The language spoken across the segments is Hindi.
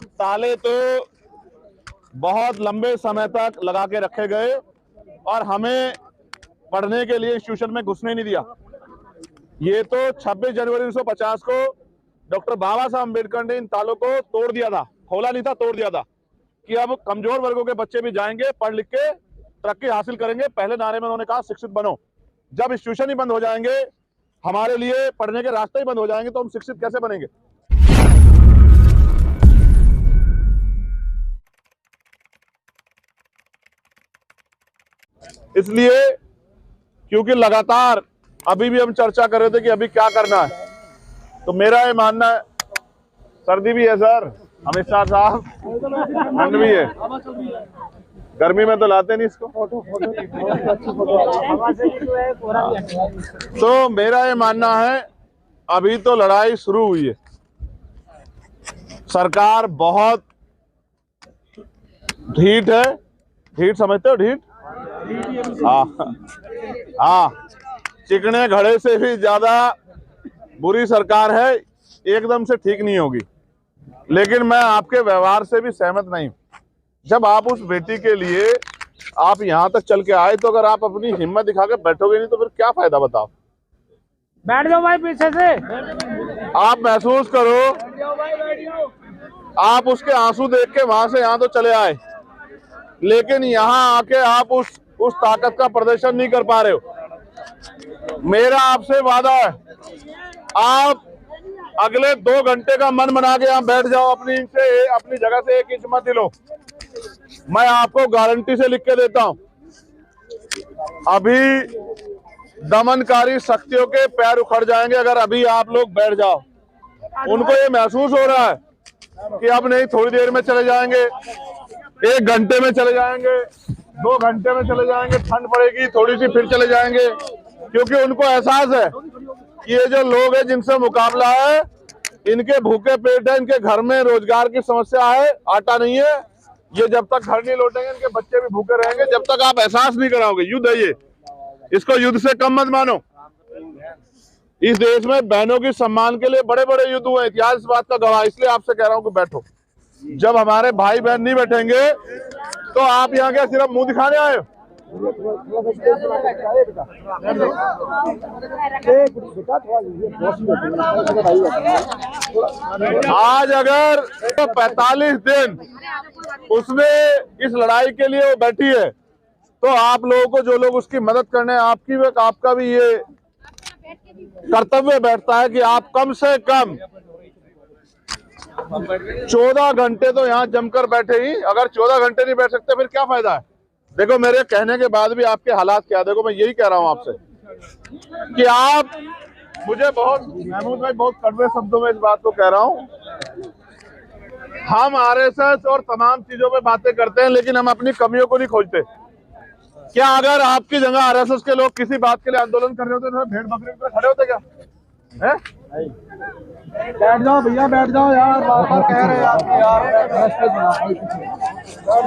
ताले तो बहुत लंबे समय तक लगा के रखे गए और हमें पढ़ने के लिए इंस्टीट्यूशन में घुसने नहीं दिया। ये तो 26 जनवरी 1950 को डॉक्टर बाबा साहब अम्बेडकर ने इन तालों को तोड़ दिया था, खोला नहीं था, तोड़ दिया था कि अब कमजोर वर्गों के बच्चे भी जाएंगे, पढ़ लिख के तरक्की हासिल करेंगे। पहले नारे में उन्होंने कहा शिक्षित बनो। जब इंस्टीट्यूशन ही बंद हो जाएंगे, हमारे लिए पढ़ने के रास्ते ही बंद हो जाएंगे, तो हम शिक्षित कैसे बनेंगे। इसलिए क्योंकि लगातार अभी भी हम चर्चा कर रहे थे कि अभी क्या करना है, तो मेरा ये मानना है, सर्दी भी है सर, अमित शाह साहब, ठंड भी है, गर्मी में तो लाते नहीं इसको। तो मेरा ये मानना है अभी तो लड़ाई शुरू हुई है। सरकार बहुत ढीठ है, ढीठ समझते हो, ढीठ, हाँ, चिकने घड़े से भी ज्यादा बुरी सरकार है, एकदम से ठीक नहीं होगी। लेकिन मैं आपके व्यवहार से भी सहमत नहीं हूं। जब आप उस बेटी के लिए आप यहां तक चल के आए, तो अगर आप अपनी हिम्मत दिखा के बैठोगे नहीं तो फिर क्या फायदा, बताओ। बैठ जाओ भाई पीछे से। आप महसूस करो, आप उसके आंसू देख के वहां से यहां तो चले आए, लेकिन यहां आके आप उस ताकत का प्रदर्शन नहीं कर पा रहे हो। मेरा आपसे वादा है, आप अगले 2 घंटे का मन बना के यहाँ बैठ जाओ, अपनी जगह से 1 इंच मत हिलो। मैं आपको गारंटी से लिख के देता हूं, अभी दमनकारी शक्तियों के पैर उखड़ जाएंगे अगर अभी आप लोग बैठ जाओ। उनको ये महसूस हो रहा है कि अब नहीं, थोड़ी देर में चले जाएंगे, 1 घंटे में चले जाएंगे, 2 घंटे में चले जाएंगे, ठंड पड़ेगी थोड़ी सी फिर चले जाएंगे, क्योंकि उनको एहसास है कि ये जो लोग हैं जिनसे मुकाबला है, इनके भूखे पेट है, इनके घर में रोजगार की समस्या है, आटा नहीं है, ये जब तक घर नहीं लौटेंगे इनके बच्चे भी भूखे रहेंगे, जब तक आप एहसास नहीं कराओगे। युद्ध है ये, इसको युद्ध से कम मत मानो। इस देश में बहनों के सम्मान के लिए बड़े बड़े युद्ध हुए, इतिहास इस बात का गवाह। इसलिए आपसे कह रहा हूं कि बैठो। जब हमारे भाई बहन नहीं बैठेंगे तो आप यहाँ क्या सिर्फ मुंह दिखाने आए हो? आज अगर तो 45 दिन उसने इस लड़ाई के लिए वो बैठी है, तो आप लोगों को, जो लोग उसकी मदद करने, आपका भी ये कर्तव्य बैठता है कि आप कम से कम 14 घंटे तो यहाँ जमकर बैठे ही। अगर 14 घंटे नहीं बैठ सकते फिर क्या फायदा है। देखो, मेरे कहने के बाद भी आपके हालात क्या, देखो मैं यही कह रहा हूं आपसे कि आप मुझे महमूद भाई बहुत कड़वे शब्दों में इस बात को कह रहा हूं, हम आरएसएस और तमाम चीजों पे बातें करते हैं, लेकिन हम अपनी कमियों को नहीं खोजते। क्या अगर आपकी जगह आरएसएस के लोग किसी बात के लिए आंदोलन कर रहे होते तो भेड़ बकरी पे खड़े होते क्या? है? बैठ जाओ भैया, बैठ जाओ यार, बार-बार कह रहे हैं आपके यार, बैठ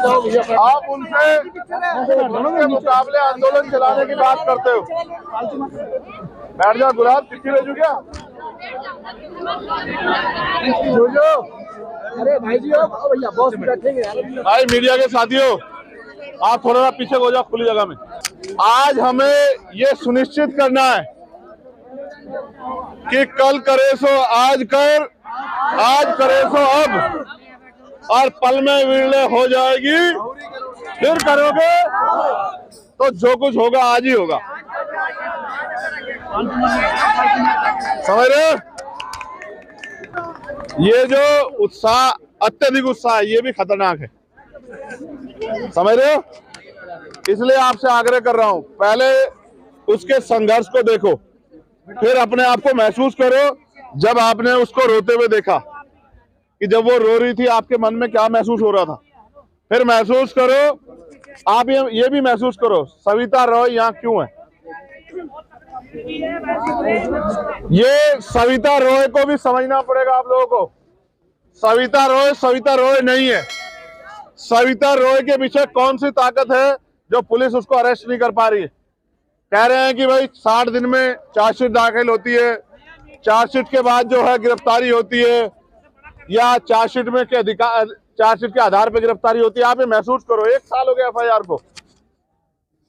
जाओ भैया। आप उनके मुकाबले आंदोलन चलाने की बात करते हो। बैठ जाओ गुलाब, चिट्ठी भेजू क्या? अरे भाई जी, भैया बॉस बैठेंगे। भाई मीडिया के साथियों, आप थोड़ा सा पीछे हो जाओ खुली जगह में। आज हमें ये सुनिश्चित करना है कि कल करे सो आज कर, आज करे सो अब, और पल में विरले हो जाएगी। फिर करोगे तो जो कुछ होगा आज ही होगा, समझ रहे? ये जो उत्साह, अत्यधिक उत्साह है, ये भी खतरनाक है, समझ रहे हो? इसलिए आपसे आग्रह कर रहा हूं, पहले उसके संघर्ष को देखो, फिर अपने आप को महसूस करो। जब आपने उसको रोते हुए देखा कि जब वो रो रही थी आपके मन में क्या महसूस हो रहा था, फिर महसूस करो। आप ये भी महसूस करो सविता रॉय यहाँ क्यों है। ये सविता रॉय को भी समझना पड़ेगा आप लोगों को। सविता रॉय नहीं है। सविता रॉय के पीछे कौन सी ताकत है जो पुलिस उसको अरेस्ट नहीं कर पा रही है। कह रहे हैं कि भाई 60 दिन में चार्जशीट दाखिल होती है, चार्जशीट के बाद जो है गिरफ्तारी होती है। या चार्जशीट के आधार पर गिरफ्तारी होती है। आप ये महसूस करो, 1 साल हो गया FIR को।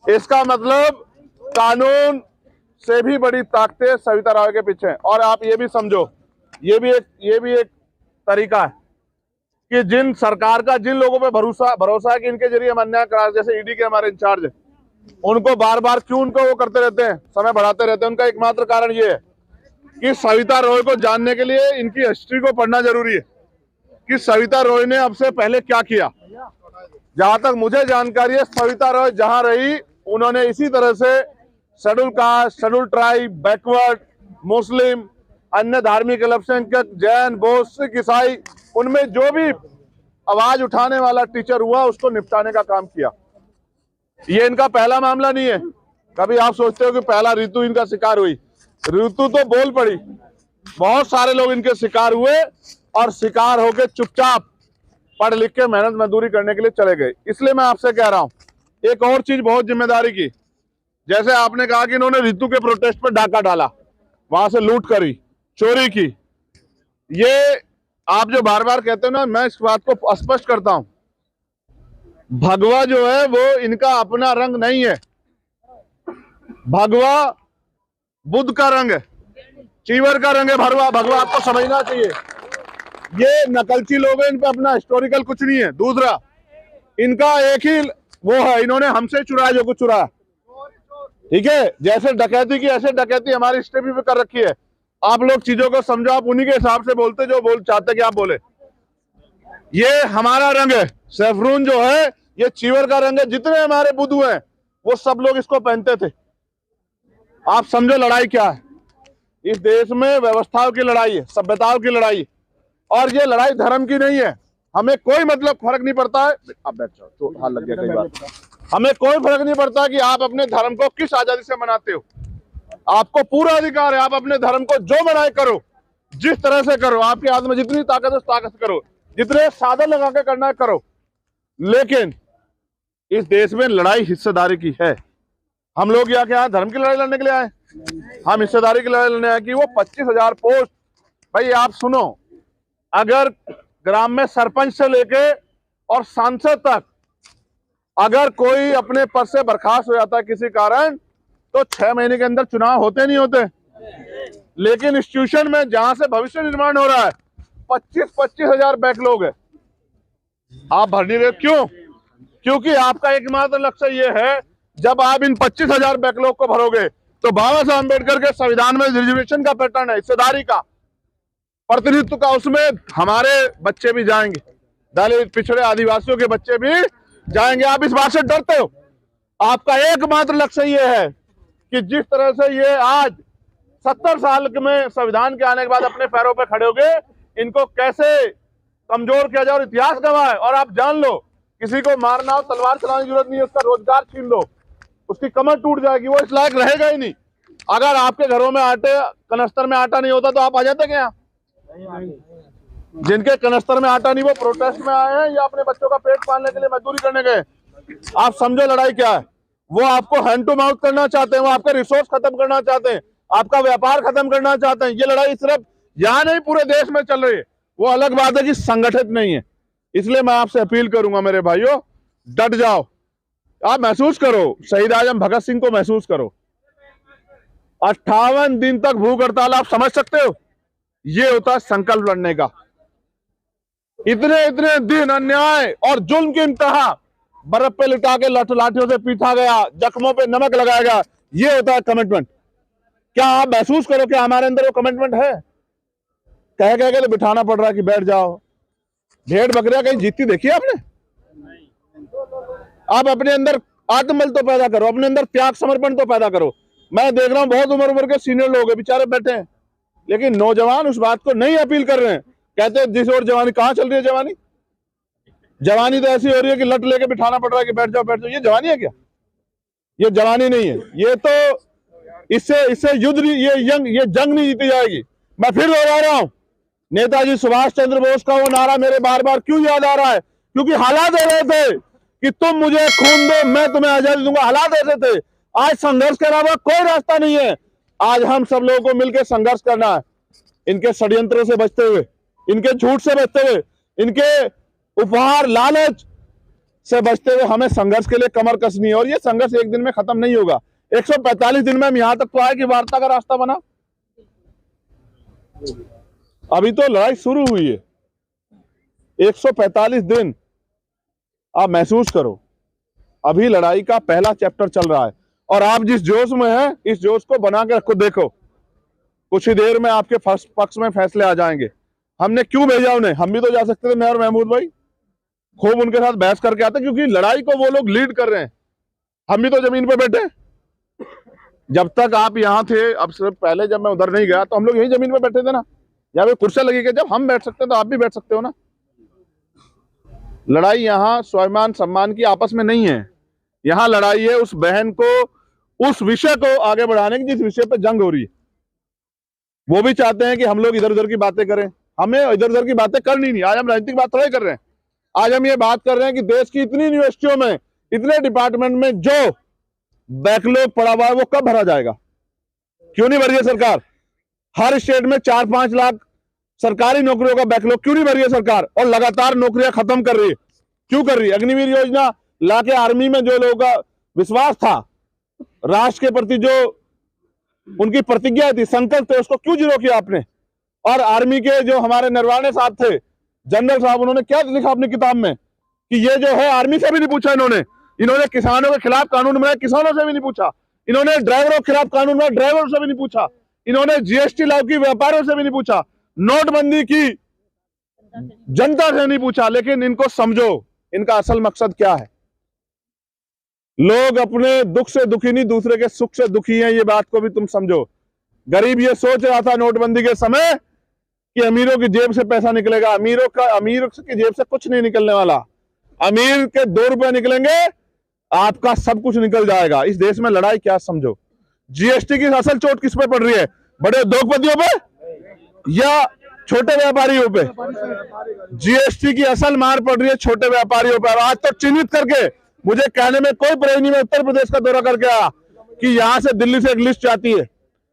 इसका मतलब कानून से भी बड़ी ताकतें सविता राय के पीछे हैं। और आप ये भी समझो, ये भी एक तरीका है कि जिन सरकार का जिन लोगों पे भरोसा है कि इनके जरिए हम अन्याय करा, जैसे ईडी के हमारे इंचार्ज है, उनको बार बार क्यों उनको वो करते रहते हैं, समय बढ़ाते रहते हैं। उनका एकमात्र कारण ये है कि सविता रॉय को जानने के लिए इनकी हिस्ट्री को पढ़ना जरूरी है कि सविता रॉय ने अब से पहले क्या किया। जहां तक मुझे जानकारी है, सविता रॉय जहां रही, उन्होंने इसी तरह से schedule caste, schedule tribe, backward, Muslim, अन्य धार्मिक अल्पसंख्यक, जैन, बौद्ध, सिख, ईसाई, उनमें जो भी आवाज उठाने वाला टीचर हुआ उसको निपटाने का काम किया। ये इनका पहला मामला नहीं है। कभी आप सोचते हो कि पहला रितु इनका शिकार हुई, रितु तो बोल पड़ी, बहुत सारे लोग इनके शिकार हुए और शिकार होके चुपचाप पढ़ लिख के मेहनत मजदूरी करने के लिए चले गए। इसलिए मैं आपसे कह रहा हूं एक और चीज बहुत जिम्मेदारी की, जैसे आपने कहा कि इन्होंने रितु के प्रोटेस्ट पर डाका डाला, वहां से लूट करी, चोरी की, ये आप जो बार बार कहते हो ना, मैं इस बात को स्पष्ट करता हूं, भगवा जो है वो इनका अपना रंग नहीं है। भगवा बुद्ध का रंग है, चीवर का रंग है। भगवा आपको समझना चाहिए। ये नकलची लोग हैं, इन पे अपना हिस्टोरिकल कुछ नहीं है। दूसरा, इनका एक ही वो है, इन्होंने हमसे चुराया जो कुछ चुराया, ठीक है। जैसे डकैती की ऐसे डकैती हमारी हिस्ट्री भी कर रखी है। आप लोग चीजों को समझो, आप उन्हीं के हिसाब से बोलते जो चाहते कि आप बोले। ये हमारा रंग है, सैफरून जो है ये चीवर का रंग है। जितने हमारे बुद्धू हैं वो सब लोग इसको पहनते थे। आप समझो लड़ाई क्या है। इस देश में व्यवस्थाओं की लड़ाई है, सभ्यताओं की लड़ाई, और ये लड़ाई धर्म की नहीं है। हमें कोई मतलब फर्क नहीं पड़ता है, आप बैठ जाओ, तो हाथ लग गया कई बार। हमें कोई फर्क नहीं पड़ता कि आप अपने धर्म को किस आजादी से मनाते हो। आपको पूरा अधिकार है, आप अपने धर्म को जो मनाए करो, जिस तरह से करो, आपके हाथ में जितनी ताकत है उस ताकत से करो, जितने साधन लगा के करना है करो। लेकिन इस देश में लड़ाई हिस्सेदारी की है। हम लोग यहाँ के यहाँ धर्म की लड़ाई लड़ने के लिए आए, हम हिस्सेदारी की लड़ाई लड़ने आए कि वो 25,000 पोस्ट। भाई आप सुनो, अगर ग्राम में सरपंच से लेके और सांसद तक अगर कोई अपने पद से बर्खास्त हो जाता है किसी कारण, तो 6 महीने के अंदर चुनाव होते नहीं होते। लेकिन इंस्टीट्यूशन में जहां से भविष्य निर्माण हो रहा है, 25,000 बैकलॉग है, आप भर नहीं रहे। क्यों? क्योंकि आपका एकमात्र लक्ष्य ये है, जब आप इन 25,000 बैकलॉग को भरोगे तो बाबा साहब अम्बेडकर के संविधान में रिजर्वेशन का पैटर्न है, हिस्सेदारी का, प्रतिनिधित्व का, उसमें हमारे बच्चे भी जाएंगे, दलित, पिछड़े, आदिवासियों के बच्चे भी जाएंगे। आप इस बात से डरते हो। आपका एकमात्र लक्ष्य ये है कि जिस तरह से ये आज 70 साल में संविधान के आने के बाद अपने पैरों पर खड़े हो गए, इनको कैसे कमजोर किया जाए और इतिहास गवाए। और आप जान लो, किसी को मारना हो, तलवार चलाने की जरूरत नहीं है, उसका रोजगार छीन लो, उसकी कमर टूट जाएगी, वो इस लायक रहेगा ही नहीं। अगर आपके घरों में कनस्तर में आटा नहीं होता तो आप आ जाते क्या? जिनके कनस्तर में आटा नहीं, वो प्रोटेस्ट में आए हैं या अपने बच्चों का पेट पालने के लिए मजदूरी करने गए। आप समझो लड़ाई क्या है। वो आपको हैंड टू माउथ करना चाहते हैं, वो आपके रिसोर्स खत्म करना चाहते हैं, आपका व्यापार खत्म करना चाहते हैं। ये लड़ाई सिर्फ यहाँ नहीं, पूरे देश में चल रही है। वो अलग बात है कि संगठित नहीं है। इसलिए मैं आपसे अपील करूंगा मेरे भाइयों, डट जाओ। आप महसूस करो, शहीद आजम भगत सिंह को महसूस करो। 58 दिन तक भूख हड़ताल, आप समझ सकते हो? ये होता है संकल्प लड़ने का। इतने इतने दिन अन्याय और जुल्म की इंतहा, बर्फ पे लिटा के लाठियों से पीटा गया, जख्मों पे नमक लगाया गया, ये होता है कमिटमेंट। क्या आप महसूस करो कि हमारे अंदर वो कमिटमेंट है? कह के तो बिठाना पड़ रहा है कि बैठ जाओ। भेड़ बकरियां कहीं जीतती देखी आपने? आप अपने अंदर आत्मबल तो पैदा करो, अपने अंदर त्याग समर्पण तो पैदा करो। मैं देख रहा हूं बहुत उम्र के सीनियर लोग हैं, बेचारे बैठे हैं, लेकिन नौजवान उस बात को नहीं अपील कर रहे हैं। कहते हैं जिस और जवानी, कहां चल रही है जवानी? जवानी तो ऐसी हो रही है कि लट लेके बिठाना पड़ रहा है कि बैठ जाओ बैठ जाओ। ये जवानी है क्या? ये जवानी नहीं है। ये तो इससे युद्ध, ये जंग नहीं जीती जाएगी। मैं फिर दोहरा रहा हूं, नेताजी सुभाष चंद्र बोस का वो नारा मेरे बार बार क्यों याद आ रहा है? क्योंकि हालात दे रहे थे कि तुम मुझे खून दो, मैं तुम्हें आजादी दूंगा। हालात ऐसे थे। आज संघर्ष के अलावा कोई रास्ता नहीं है। आज हम सब लोगों को मिलकर संघर्ष करना है, इनके षड्यंत्रों से बचते हुए। इनके झूठ से बचते हुए, इनके उपहार लालच से बचते हुए हमें संघर्ष के लिए कमर कसनी है। और ये संघर्ष एक दिन में खत्म नहीं होगा। 145 दिन में हम यहां तक तो आए कि वार्ता का रास्ता बना। अभी तो लड़ाई शुरू हुई है। 145 दिन आप महसूस करो, अभी लड़ाई का पहला चैप्टर चल रहा है। और आप जिस जोश में हैं, इस जोश को बना के रखो। देखो कुछ ही देर में आपके पक्ष में फैसले आ जाएंगे। हमने क्यों भेजा उन्हें? हम भी तो जा सकते थे, मैं और महमूद भाई खूब उनके साथ बहस करके आते, क्योंकि लड़ाई को वो लोग लीड कर रहे हैं। हम भी तो जमीन पे बैठे। जब तक आप यहाँ थे, अब सिर्फ पहले जब मैं उधर नहीं गया तो हम लोग यही जमीन पे बैठे थे ना। यहाँ पे कुर्सियां लगी कि जब हम बैठ सकते हैं तो आप भी बैठ सकते हो ना। लड़ाई यहाँ स्वाभिमान सम्मान की आपस में नहीं है। यहाँ लड़ाई है उस बहन को, उस विषय को आगे बढ़ाने की जिस विषय पे जंग हो रही है। वो भी चाहते हैं कि हम लोग इधर उधर की बातें करें। हमें इधर उधर की बातें करनी नहीं। आज हम राजनीतिक बात थोड़ा कर रहे हैं। आज हम ये बात कर रहे हैं कि देश की इतनी यूनिवर्सिटियों में, इतने डिपार्टमेंट में जो बैकलॉग पड़ा हुआ है वो कब भरा जाएगा? क्यों नहीं भरी है सरकार? हर स्टेट में 4-5 लाख सरकारी नौकरियों का बैकलॉग क्यों नहीं भरी है सरकार? और लगातार नौकरियां खत्म कर रही है। क्यों कर रही है? अग्निवीर योजना लाके आर्मी में जो लोगों का विश्वास था, राष्ट्र के प्रति जो उनकी प्रतिज्ञा थी, संकल्प थे, उसको क्यों जीरो किया आपने? और आर्मी के जो हमारे नरवाने साहब थे, जनरल साहब, उन्होंने क्या लिखा अपनी किताब में कि ये जो है, आर्मी से भी नहीं पूछा इन्होंने किसानों के खिलाफ कानून बनाया, किसानों से भी नहीं पूछा। इन्होंने ड्राइवरों के खिलाफ कानून बनाया, ड्राइवरों से भी नहीं पूछा। इन्होंने जीएसटी लागू की, व्यापारियों से भी नहीं पूछा। नोटबंदी की, जनता से नहीं पूछा। लेकिन इनको समझो, इनका असल मकसद क्या है। लोग अपने दुख से दुखी नहीं, दूसरे के सुख से दुखी हैं। ये बात को भी तुम समझो। गरीब ये सोच रहा था नोटबंदी के समय कि अमीरों की जेब से पैसा निकलेगा। अमीर की जेब से कुछ नहीं निकलने वाला। अमीर के 2 रुपए निकलेंगे, आपका सब कुछ निकल जाएगा। इस देश में लड़ाई क्या समझो। जीएसटी की असल चोट किस पे पड़ रही है? बड़े उद्योगपतियों पे या छोटे व्यापारियों पे? जीएसटी की असल मार पड़ रही है छोटे व्यापारियों पर। आज तो चिन्हित करके मुझे कहने में कोई परेशानी, में उत्तर प्रदेश का दौरा करके आया कि यहां से दिल्ली से एक लिस्ट जाती है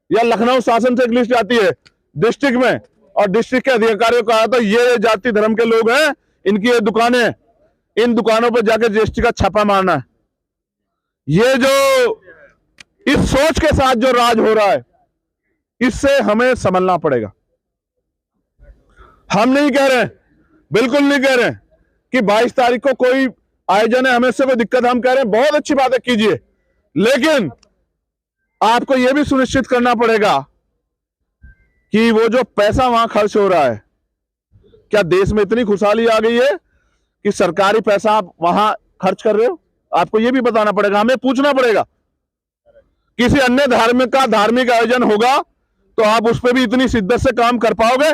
या लखनऊ शासन से एक लिस्ट जाती है डिस्ट्रिक्ट में, और डिस्ट्रिक्ट के अधिकारियों को आया तो ये जाति धर्म के लोग हैं, इनकी ये दुकानें, इन दुकानों पर जाकर जीएसटी का छापा मारना है। ये जो इस सोच के साथ जो राज हो रहा है, इससे हमें संभलना पड़ेगा। हम नहीं कह रहे, बिल्कुल नहीं कह रहे कि 22 तारीख को कोई आयोजन है, हमें से कोई दिक्कत। हम कह रहे हैं बहुत अच्छी बातें कीजिए, लेकिन आपको यह भी सुनिश्चित करना पड़ेगा कि वो जो पैसा वहां खर्च हो रहा है, क्या देश में इतनी खुशहाली आ गई है कि सरकारी पैसा आप वहां खर्च कर रहे हो? आपको यह भी बताना पड़ेगा, हमें पूछना पड़ेगा। किसी अन्य धार्मिक आयोजन होगा तो आप उस पर भी इतनी शिद्दत से काम कर पाओगे?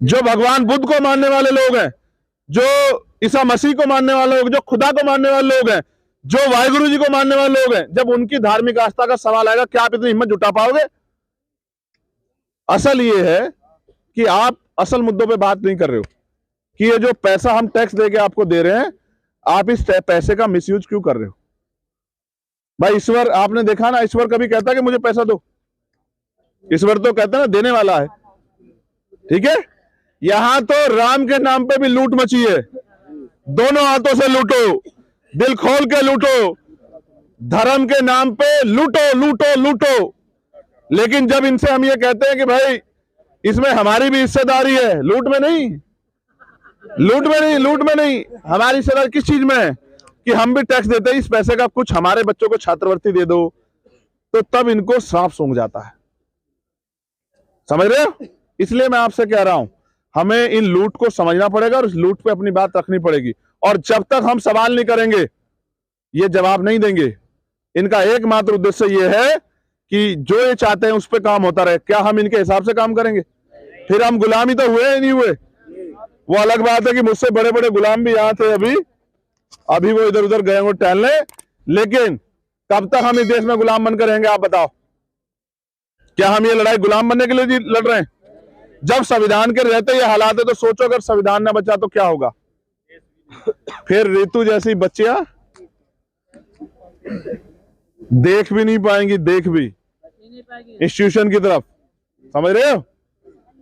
जो भगवान बुद्ध को मानने वाले लोग हैं, जो ईसा मसीह को मानने वाले लोग, जो खुदा को मानने वाले लोग हैं, जो वाहिगुरु जी को मानने वाले लोग हैं, जब उनकी धार्मिक आस्था का सवाल आएगा, क्या आप इतनी हिम्मत जुटा पाओगे? असल ये है कि आप असल मुद्दों पे बात नहीं कर रहे हो कि ये जो पैसा हम टैक्स देके आपको दे रहे हैं, आप इस पैसे का मिसयूज क्यों कर रहे हो? भाई ईश्वर, आपने देखा ना, ईश्वर कभी कहता कि मुझे पैसा दो? ईश्वर तो कहता ना देने वाला है। ठीक है, यहां तो राम के नाम पे भी लूट मची है। दोनों हाथों से लूटो, दिल खोल के लूटो, धर्म के नाम पे लूटो लूटो लूटो। लेकिन जब इनसे हम ये कहते हैं कि भाई इसमें हमारी भी हिस्सेदारी है, लूट में नहीं, हमारी हिस्सेदारी किस चीज में है? कि हम भी टैक्स देते हैं, इस पैसे का कुछ हमारे बच्चों को छात्रवृत्ति दे दो, तो तब इनको सांप सूंघ जाता है। समझ रहे हो? इसलिए मैं आपसे कह रहा हूं, हमें इन लूट को समझना पड़ेगा और इस लूट पे अपनी बात रखनी पड़ेगी। और जब तक हम सवाल नहीं करेंगे, ये जवाब नहीं देंगे। इनका एकमात्र उद्देश्य ये है कि जो ये चाहते हैं उस पर काम होता रहे। क्या हम इनके हिसाब से काम करेंगे? फिर हम गुलामी तो हुए ही नहीं हुए। वो अलग बात है कि मुझसे बड़े बड़े गुलाम भी यहाँ थे, अभी वो इधर उधर गए होंगे टहलने। लेकिन कब तक हम इस देश में गुलाम बनकर रहेंगे? आप बताओ। क्या हम ये लड़ाई गुलाम बनने के लिए लड़ रहे हैं? जब संविधान के रहते ये हालात है तो सोचो अगर संविधान न बचा तो क्या होगा? फिर ऋतु जैसी बच्चियां देख भी नहीं पाएंगी, देख भी इंस्टीट्यूशन की तरफ। समझ रहे हो?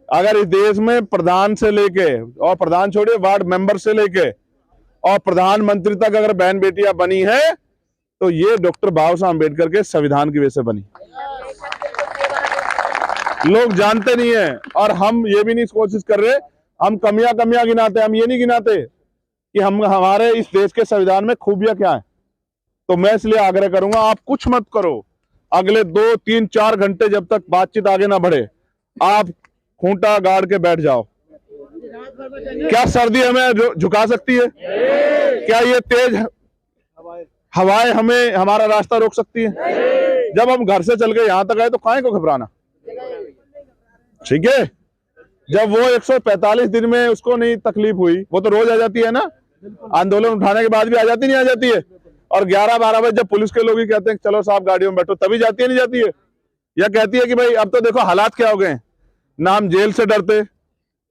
अगर इस देश में प्रधान से लेके, और प्रधान छोड़िए, वार्ड मेंबर से लेके और प्रधानमंत्री तक अगर बहन बेटियां बनी है तो ये डॉक्टर बाबा साहब अम्बेडकर के संविधान की वजह से बनी। लोग जानते नहीं है, और हम ये भी नहीं कोशिश कर रहे, हम कमियां गिनाते, हम ये नहीं गिनाते कि हम हमारे इस देश के संविधान में खूबियां क्या है। तो मैं इसलिए आग्रह करूंगा, आप कुछ मत करो, अगले 2, 3, 4 घंटे जब तक बातचीत आगे ना बढ़े, आप खूंटा गाड़ के बैठ जाओ। क्या सर्दी हमें झुका सकती है? क्या ये तेज हवाएं हमें हमारा रास्ता रोक सकती है? जब हम घर से चल के यहां तक आए तो काहे को घबराना, ठीक है। जब वो 145 दिन में उसको नहीं तकलीफ हुई, वो तो रोज आ जाती है ना, आंदोलन उठाने के बाद भी आ जाती नहीं आ जाती है। और 11-12 बजे जब पुलिस के लोग ही कहते हैं चलो साहब गाड़ियों में बैठो, तभी जाती है नहीं जाती है। या कहती है कि भाई अब तो देखो हालात क्या हो गए, ना हम जेल से डरते,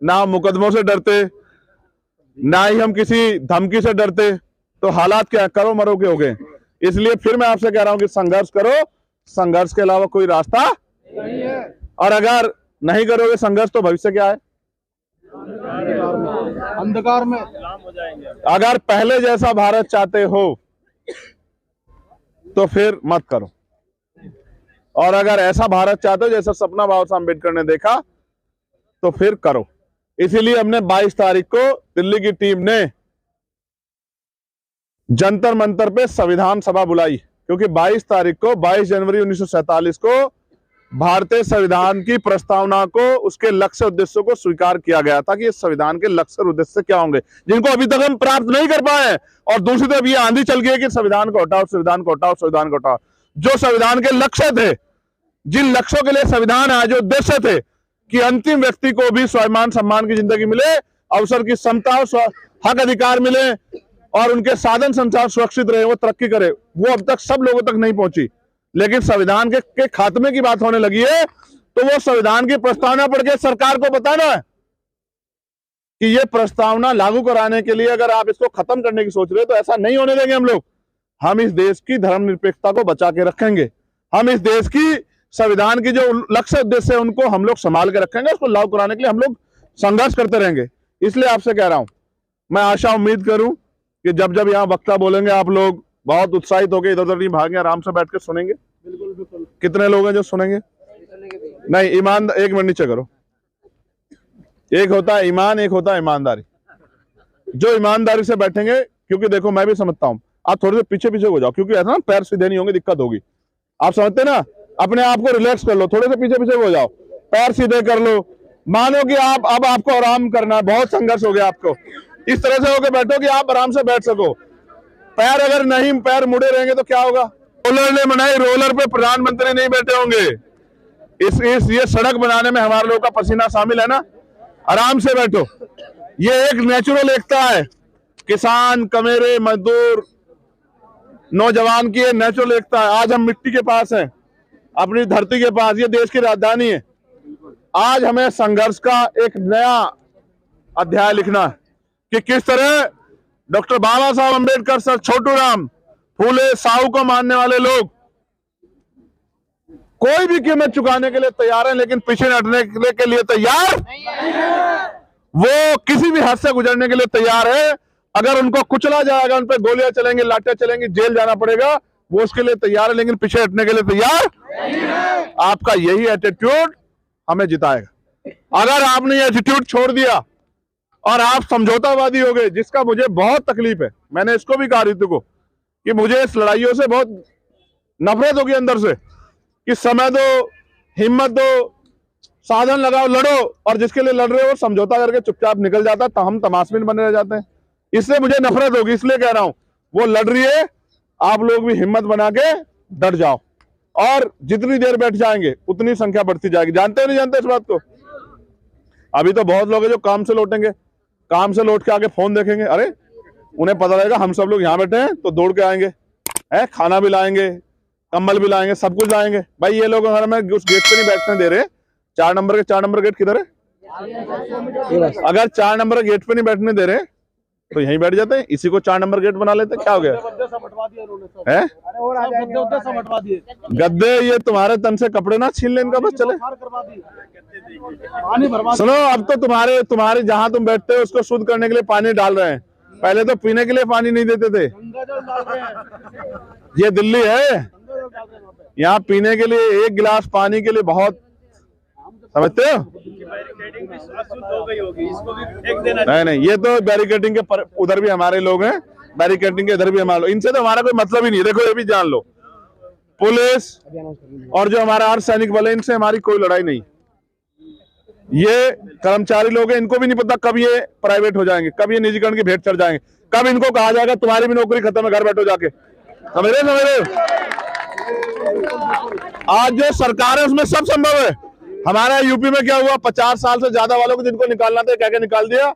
ना हम मुकदमों से डरते, ना ही हम किसी धमकी से डरते, तो हालात क्या करो मरो के हो गए। इसलिए फिर मैं आपसे कह रहा हूं कि संघर्ष करो, संघर्ष के अलावा कोई रास्ता नहीं है। और अगर नहीं करोगे संघर्ष तो भविष्य क्या है? अंधकार में। अगर पहले जैसा भारत चाहते हो तो फिर मत करो, और अगर ऐसा भारत चाहते हो जैसा सपना बाबा साहब अम्बेडकर ने देखा तो फिर करो। इसीलिए हमने 22 तारीख को दिल्ली की टीम ने जंतर मंतर पे संविधान सभा बुलाई, क्योंकि 22 तारीख को 22 जनवरी 1947 को भारतीय संविधान की प्रस्तावना को, उसके लक्ष्य उद्देश्यों को स्वीकार किया गया था कि इस संविधान के लक्ष्य और उद्देश्य क्या होंगे, जिनको अभी तक हम प्राप्त नहीं कर पाए। और दूसरी तरफ ये आंधी चल गई है कि संविधान को हटाओ, संविधान को हटाओ, संविधान को हटाओ। जो संविधान के लक्ष्य थे, जिन लक्ष्यों के लिए संविधान है, जो उद्देश्य थे कि अंतिम व्यक्ति को भी स्वाभिमान सम्मान की जिंदगी मिले, अवसर की समता, हक अधिकार मिले और उनके साधन संसार सुरक्षित रहे, वो तरक्की करे, वो अब तक सब लोगों तक नहीं पहुंची। लेकिन संविधान के खात्मे की बात होने लगी है तो वो संविधान की प्रस्तावना पढ़ के सरकार को बताना है कि ये प्रस्तावना लागू कराने के लिए अगर आप इसको खत्म करने की सोच रहे हो तो ऐसा नहीं होने देंगे हम लोग। हम इस देश की धर्मनिरपेक्षता को बचा के रखेंगे, हम इस देश की संविधान की जो लक्ष्य उद्देश्य है उनको हम लोग संभाल के रखेंगे, उसको लागू कराने के लिए हम लोग संघर्ष करते रहेंगे। इसलिए आपसे कह रहा हूं, मैं आशा उम्मीद करूं कि जब जब यहाँ वक्ता बोलेंगे आप लोग बहुत उत्साहित होकर इधर उधर नहीं भागेंगे, आराम से बैठ के सुनेंगे। बिल्कुल। कितने लोग हैं जो सुनेंगे? नहीं, ईमान, एक मिनट नीचे करो। एक होता है ईमान, एक होता है ईमानदारी। जो ईमानदारी से बैठेंगे, क्योंकि देखो मैं भी समझता हूं, आप थोड़े से पीछे पीछे हो जाओ, क्योंकि ऐसा ना पैर सीधे नहीं होंगे, दिक्कत होगी। आप समझते ना, अपने आप को रिलैक्स कर लो, थोड़े से पीछे पीछे हो जाओ, पैर सीधे कर लो, मानो कि आप अब आपको आराम करना है, बहुत संघर्ष हो गया आपको, इस तरह से होकर बैठो कि आप आराम से बैठ सको। पैर अगर नहीं, पैर मुड़े रहेंगे तो क्या होगा? रोलर ने बनाई, रोलर पे प्रधानमंत्री नहीं बैठे होंगे। इस ये सड़क बनाने में हमारे लोगों का पसीना शामिल है ना। आराम से बैठो, ये एक नेचुरल एकता है, किसान, कमेरे, मजदूर, नौजवान की नेचुरल एकता है। आज हम मिट्टी के पास हैं, अपनी धरती के पास, ये देश की राजधानी है। आज हमें संघर्ष का एक नया अध्याय लिखना है कि किस तरह डॉक्टर बाबा साहब अम्बेडकर, सर छोटू राम, फूले, साहू को मानने वाले लोग कोई भी कीमत चुकाने के लिए तैयार है, लेकिन पीछे हटने के लिए तैयार नहीं है। वो किसी भी हद से गुजरने के लिए तैयार है। अगर उनको कुचला जाएगा, उन पर गोलियां चलेंगी, लाठियां चलेंगी, जेल जाना पड़ेगा, वो उसके लिए तैयार है, लेकिन पीछे हटने के लिए तैयार नहीं है। आपका यही एटीट्यूड हमें जिताएगा। अगर आपने ये एटीट्यूड छोड़ दिया और आप समझौतावादी हो गए, जिसका मुझे बहुत तकलीफ है, मैंने इसको भी कहा ऋतु को कि मुझे इस लड़ाइयों से बहुत नफरत होगी अंदर से, कि समय दो, हिम्मत दो, साधन लगाओ, लड़ो, और जिसके लिए लड़ रहे हो वो समझौता करके चुपचाप निकल जाता है, तो हम तमाशबीन बने रह जाते हैं। इससे मुझे नफरत होगी, इसलिए कह रहा हूं, वो लड़ रही है, आप लोग भी हिम्मत बना के डट जाओ, और जितनी देर बैठ जाएंगे उतनी संख्या बढ़ती जाएगी। जानते हो नहीं जानते इस बात को? अभी तो बहुत लोग हैं जो काम से लौटेंगे, काम से लौट के आके फोन देखेंगे, अरे उन्हें पता रहेगा हम सब लोग यहाँ बैठे हैं, तो दौड़ के आएंगे, खाना भी लाएंगे, कंबल भी लाएंगे, सब कुछ लाएंगे। भाई ये लोग अगर हमें उस गेट पे नहीं बैठने दे रहे, 4 नंबर गेट किधर है? अगर 4 नंबर गेट पे नहीं बैठने दे रहे तो यहीं बैठ जाते हैं, इसी को 4 नंबर गेट बना लेते हैं, क्या हो गया गद्दे सब हटवा दिए इन्होंने सब। है? अरे और आ जाएंगे, गद्दे सब हटवा दिए, गद्दे ये तुम्हारे तन से कपड़े ना छीन ले इनका, बस चले। बौछार करवा दी, पानी भरवा सुनो, अब तो तुम्हारे जहां तुम बैठते हो उसको शुद्ध करने के लिए पानी डाल रहे हैं, पहले तो पीने के लिए पानी नहीं देते थे। गंगा जल डाल रहे हैं, ये दिल्ली है, गंगा जल डाल रहे हैं वहाँ पे। यहाँ पीने के लिए 1 गिलास पानी के लिए बहुत, समझते हो? नहीं नहीं, ये तो बैरिकेडिंग के उधर भी हमारे लोग हैं, बैरिकेडिंग के इधर भी हमारे लोग, इनसे तो हमारा कोई मतलब ही नहीं है। देखो ये भी जान लो, पुलिस और जो हमारा अर्धसैनिक बल है, इनसे हमारी कोई लड़ाई नहीं। ये कर्मचारी लोग हैं, इनको भी नहीं पता कब ये प्राइवेट हो जाएंगे, कब ये निजीकरण की भेंट चढ़ जाएंगे, कब इनको कहा जाएगा तुम्हारी भी नौकरी खत्म है, घर बैठो जाके। समझ रहे? आज जो सरकार है उसमें सब संभव है। हमारा यूपी में क्या हुआ, 50 साल से ज्यादा वालों को जिनको निकालना था, क्या क्या निकाल दिया,